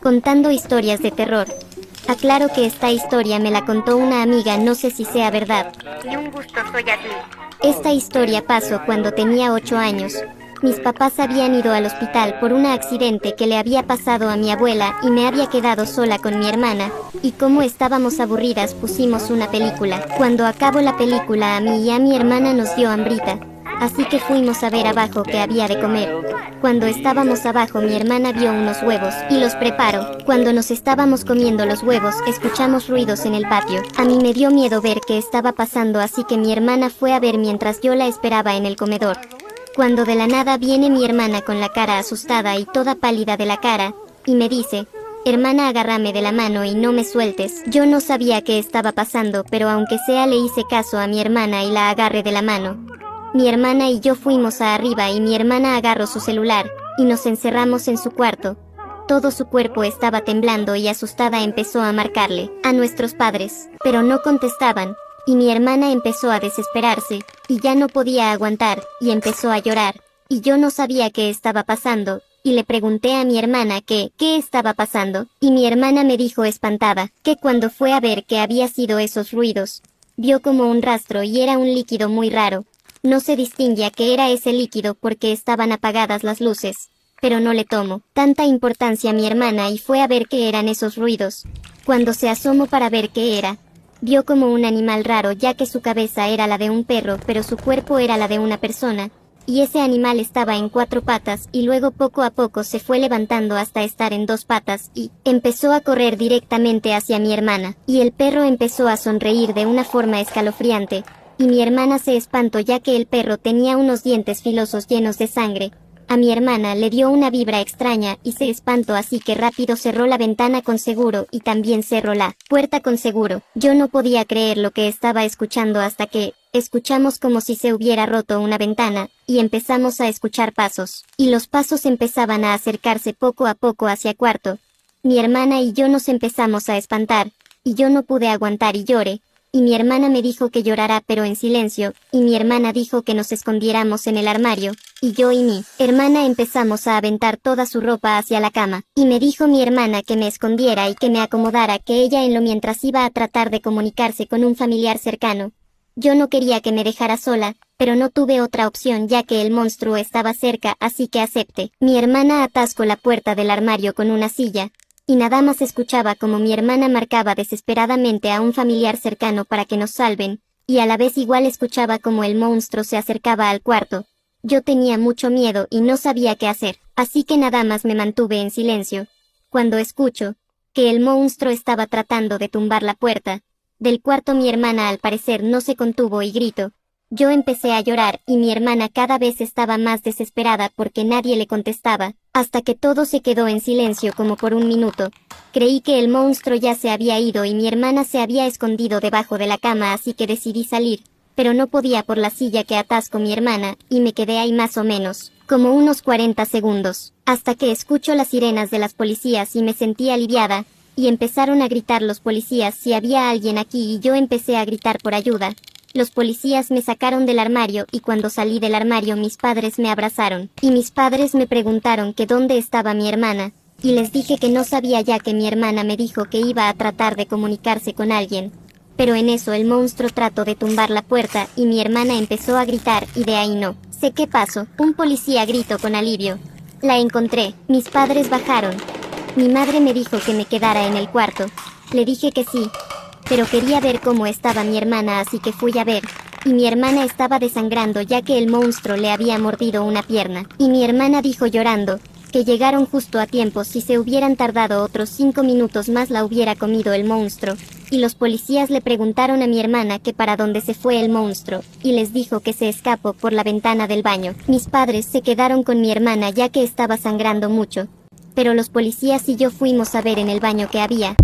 Contando historias de terror. Aclaro que esta historia me la contó una amiga, no sé si sea verdad. Y un gusto, soy Ashley. Esta historia pasó cuando tenía 8 años. Mis papás habían ido al hospital por un accidente que le había pasado a mi abuela y me había quedado sola con mi hermana, y como estábamos aburridas pusimos una película. Cuando acabó la película a mí y a mi hermana nos dio hambrita, así que fuimos a ver abajo qué había de comer. Cuando estábamos abajo mi hermana vio unos huevos y los preparó. Cuando nos estábamos comiendo los huevos escuchamos ruidos en el patio. A mí me dio miedo ver qué estaba pasando, así que mi hermana fue a ver mientras yo la esperaba en el comedor. Cuando de la nada viene mi hermana con la cara asustada y toda pálida de la cara, y me dice: hermana, agárrame de la mano y no me sueltes. Yo no sabía qué estaba pasando, pero aunque sea le hice caso a mi hermana y la agarré de la mano. Mi hermana y yo fuimos a arriba y mi hermana agarró su celular, y nos encerramos en su cuarto. Todo su cuerpo estaba temblando y asustada empezó a marcarle a nuestros padres, pero no contestaban. Y mi hermana empezó a desesperarse, y ya no podía aguantar, y empezó a llorar, y yo no sabía qué estaba pasando, y le pregunté a mi hermana qué estaba pasando, y mi hermana me dijo espantada, que cuando fue a ver qué había sido esos ruidos, vio como un rastro y era un líquido muy raro. No se distinguía qué era ese líquido porque estaban apagadas las luces, pero no le tomó tanta importancia a mi hermana y fue a ver qué eran esos ruidos. Cuando se asomó para ver qué era, vio como un animal raro, ya que su cabeza era la de un perro pero su cuerpo era la de una persona, y ese animal estaba en 4 patas y luego poco a poco se fue levantando hasta estar en 2 patas y empezó a correr directamente hacia mi hermana, y el perro empezó a sonreír de una forma escalofriante, y mi hermana se espantó ya que el perro tenía unos dientes filosos llenos de sangre. A mi hermana le dio una vibra extraña y se espantó, así que rápido cerró la ventana con seguro y también cerró la puerta con seguro. Yo no podía creer lo que estaba escuchando hasta que escuchamos como si se hubiera roto una ventana, y empezamos a escuchar pasos, y los pasos empezaban a acercarse poco a poco hacia el cuarto. Mi hermana y yo nos empezamos a espantar, y yo no pude aguantar y lloré. Y mi hermana me dijo que llorara pero en silencio, y mi hermana dijo que nos escondiéramos en el armario, y yo y mi hermana empezamos a aventar toda su ropa hacia la cama, y me dijo mi hermana que me escondiera y que me acomodara, que ella en lo mientras iba a tratar de comunicarse con un familiar cercano. Yo no quería que me dejara sola, pero no tuve otra opción ya que el monstruo estaba cerca, así que acepté. Mi hermana atascó la puerta del armario con una silla, y nada más escuchaba como mi hermana marcaba desesperadamente a un familiar cercano para que nos salven, y a la vez igual escuchaba como el monstruo se acercaba al cuarto. Yo tenía mucho miedo y no sabía qué hacer, así que nada más me mantuve en silencio. Cuando escucho que el monstruo estaba tratando de tumbar la puerta del cuarto, mi hermana al parecer no se contuvo y gritó. Yo empecé a llorar y mi hermana cada vez estaba más desesperada porque nadie le contestaba, hasta que todo se quedó en silencio como por un minuto. Creí que el monstruo ya se había ido y mi hermana se había escondido debajo de la cama, así que decidí salir, pero no podía por la silla que atascó mi hermana, y me quedé ahí más o menos, como unos 40 segundos, hasta que escucho las sirenas de las policías y me sentí aliviada, y empezaron a gritar los policías si había alguien aquí y yo empecé a gritar por ayuda. Los policías me sacaron del armario y cuando salí del armario mis padres me abrazaron, y mis padres me preguntaron que dónde estaba mi hermana, y les dije que no sabía ya que mi hermana me dijo que iba a tratar de comunicarse con alguien. Pero en eso el monstruo trató de tumbar la puerta y mi hermana empezó a gritar y de ahí no sé qué pasó. Un policía gritó con alivio. La encontré. Mis padres bajaron. Mi madre me dijo que me quedara en el cuarto. Le dije que sí, pero quería ver cómo estaba mi hermana, así que fui a ver, y mi hermana estaba desangrando ya que el monstruo le había mordido una pierna, y mi hermana dijo llorando que llegaron justo a tiempo, si se hubieran tardado otros 5 minutos más la hubiera comido el monstruo, y los policías le preguntaron a mi hermana que para dónde se fue el monstruo, y les dijo que se escapó por la ventana del baño. Mis padres se quedaron con mi hermana ya que estaba sangrando mucho, pero los policías y yo fuimos a ver en el baño qué había.